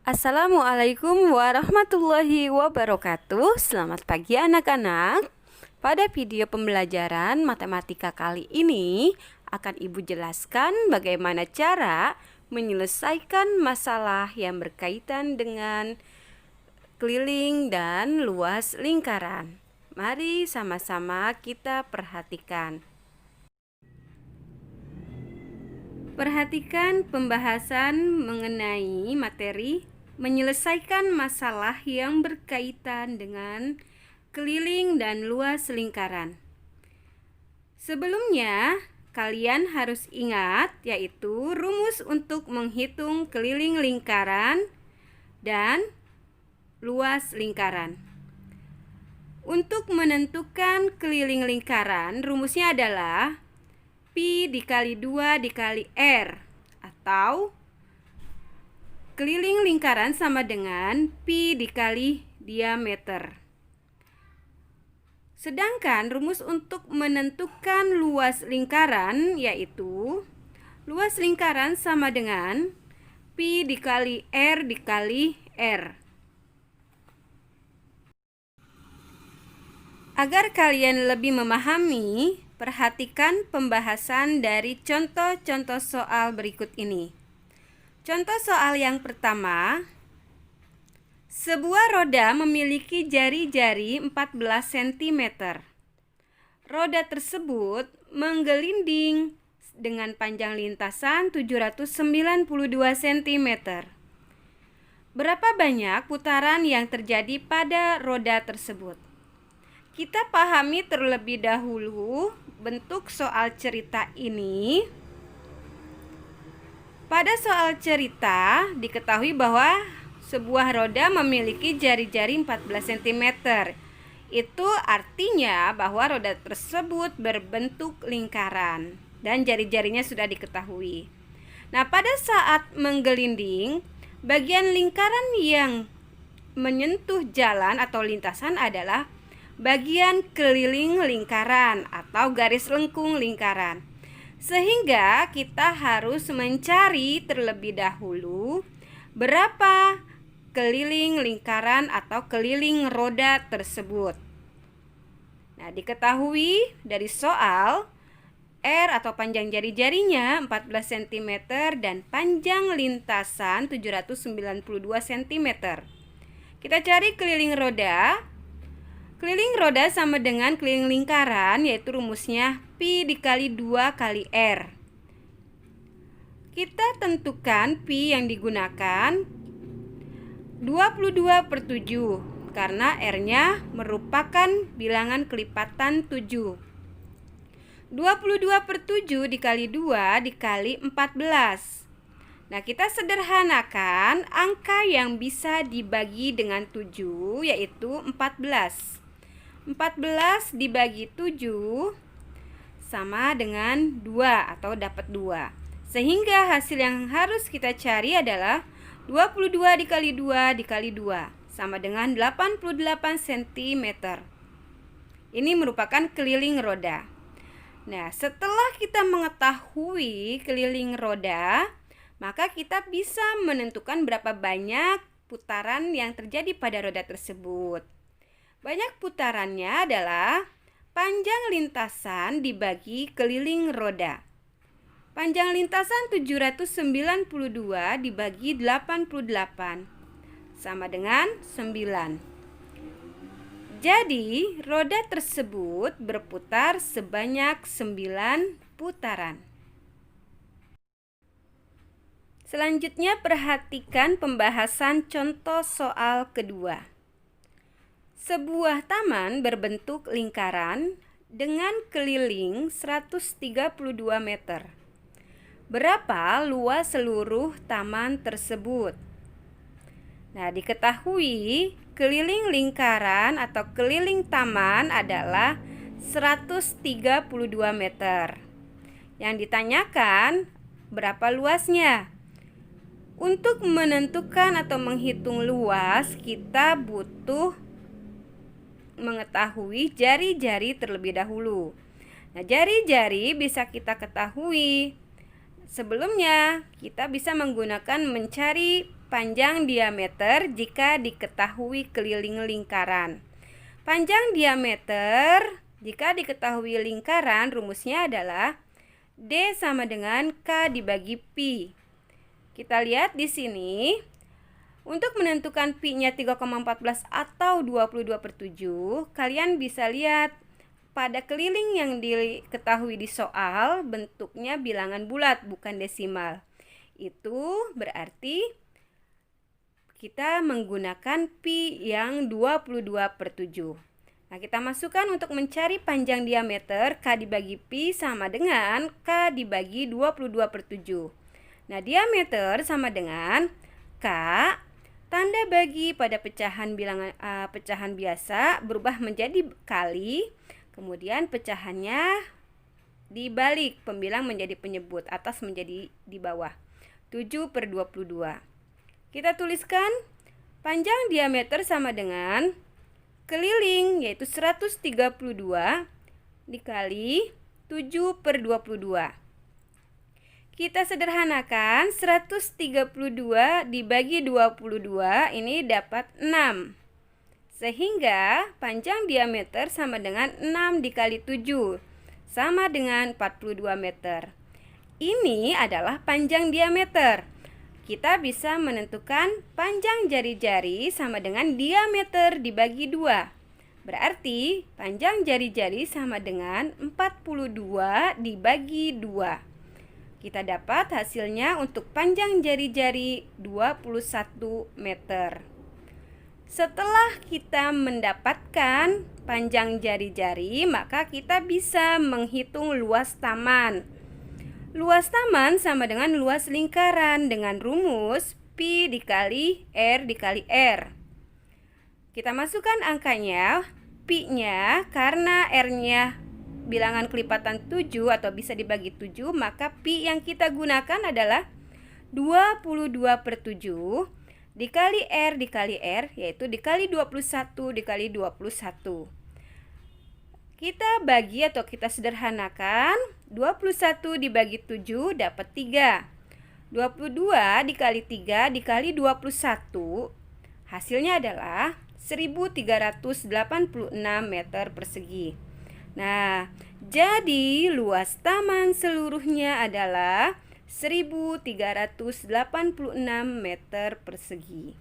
Assalamualaikum warahmatullahi wabarakatuh. Selamat pagi anak-anak. Pada video pembelajaran matematika kali ini akan Ibu jelaskan bagaimana cara menyelesaikan masalah yang berkaitan dengan keliling dan luas lingkaran. Mari sama-sama kita perhatikan. Perhatikan pembahasan mengenai materi menyelesaikan masalah yang berkaitan dengan keliling dan luas lingkaran. Sebelumnya, kalian harus ingat yaitu rumus untuk menghitung keliling lingkaran dan luas lingkaran. Untuk menentukan keliling lingkaran, rumusnya adalah Pi dikali 2 dikali R, atau keliling lingkaran sama dengan Pi dikali diameter. Sedangkan rumus untuk menentukan luas lingkaran yaitu luas lingkaran sama dengan Pi dikali R dikali R. Agar kalian lebih memahami, perhatikan pembahasan dari contoh-contoh soal berikut ini. Contoh soal yang pertama, sebuah roda memiliki jari-jari 14 cm. Roda tersebut menggelinding dengan panjang lintasan 792 cm. Berapa banyak putaran yang terjadi pada roda tersebut? Kita pahami terlebih dahulu bentuk soal cerita ini. Pada soal cerita diketahui bahwa sebuah roda memiliki jari-jari 14 cm. Itu artinya bahwa roda tersebut berbentuk lingkaran dan jari-jarinya sudah diketahui. Nah, pada saat menggelinding, bagian lingkaran yang menyentuh jalan atau lintasan adalah bagian keliling lingkaran atau garis lengkung lingkaran. Sehingga kita harus mencari terlebih dahulu berapa keliling lingkaran atau keliling roda tersebut. Nah, diketahui dari soal R atau panjang jari-jarinya 14 cm dan panjang lintasan 792 cm. Kita cari keliling roda. Keliling roda sama dengan keliling lingkaran, yaitu rumusnya Pi dikali 2 kali R. Kita tentukan Pi yang digunakan 22/7 karena R-nya merupakan bilangan kelipatan 7. 22/7 dikali 2 dikali 14. Nah, kita sederhanakan angka yang bisa dibagi dengan 7 yaitu 14. 14 dibagi 7 sama dengan 2 atau dapat 2. Sehingga hasil yang harus kita cari adalah 22 dikali 2 dikali 2 sama dengan 88 cm. Ini merupakan keliling roda. Nah, setelah kita mengetahui keliling roda, maka kita bisa menentukan berapa banyak putaran yang terjadi pada roda tersebut. Banyak putarannya adalah panjang lintasan dibagi keliling roda. Panjang lintasan 792 dibagi 88 sama dengan 9. Jadi, roda tersebut berputar sebanyak 9 putaran. Selanjutnya perhatikan pembahasan contoh soal kedua. Sebuah taman berbentuk lingkaran dengan keliling 132 meter. Berapa luas seluruh taman tersebut? Nah, diketahui keliling lingkaran atau keliling taman adalah 132 meter. Yang ditanyakan berapa luasnya? Untuk menentukan atau menghitung luas, kita butuh mengetahui jari-jari terlebih dahulu. Nah, jari-jari bisa kita ketahui. Sebelumnya, kita bisa menggunakan mencari panjang diameter jika diketahui keliling lingkaran. Panjang diameter jika diketahui lingkaran, rumusnya adalah D sama dengan K dibagi Pi. Kita lihat di sini, untuk menentukan Pi-nya 3,14 atau 22/7, kalian bisa lihat pada keliling yang diketahui di soal, bentuknya bilangan bulat bukan desimal. Itu berarti kita menggunakan Pi yang 22/7. Nah, kita masukkan untuk mencari panjang diameter, K dibagi Pi sama dengan K dibagi 22/7. Nah, diameter sama dengan K, tanda bagi pada pecahan bilangan pecahan biasa berubah menjadi kali, kemudian pecahannya dibalik, pembilang menjadi penyebut, atas menjadi di bawah. 7/22. Kita tuliskan panjang diameter sama dengan keliling, yaitu 132 dikali 7/22. Kita sederhanakan, 132 dibagi 22 ini dapat 6. Sehingga panjang diameter sama dengan 6 dikali 7, sama dengan 42 meter. Ini adalah panjang diameter. Kita bisa menentukan panjang jari-jari sama dengan diameter dibagi 2. Berarti panjang jari-jari sama dengan 42 dibagi 2. Kita dapat hasilnya untuk panjang jari-jari 21 meter. Setelah kita mendapatkan panjang jari-jari, maka kita bisa menghitung luas taman. Luas taman sama dengan luas lingkaran dengan rumus Pi dikali R dikali R. Kita masukkan angkanya, Pi-nya karena R-nya bilangan kelipatan 7 atau bisa dibagi 7, maka Pi yang kita gunakan adalah 22/7 dikali R dikali R, yaitu dikali 21 dikali 21. Kita bagi atau kita sederhanakan, 21 dibagi 7 dapat 3. 22 dikali 3 dikali 21, hasilnya adalah 1386 meter persegi. Nah, jadi luas taman seluruhnya adalah 1386 meter persegi.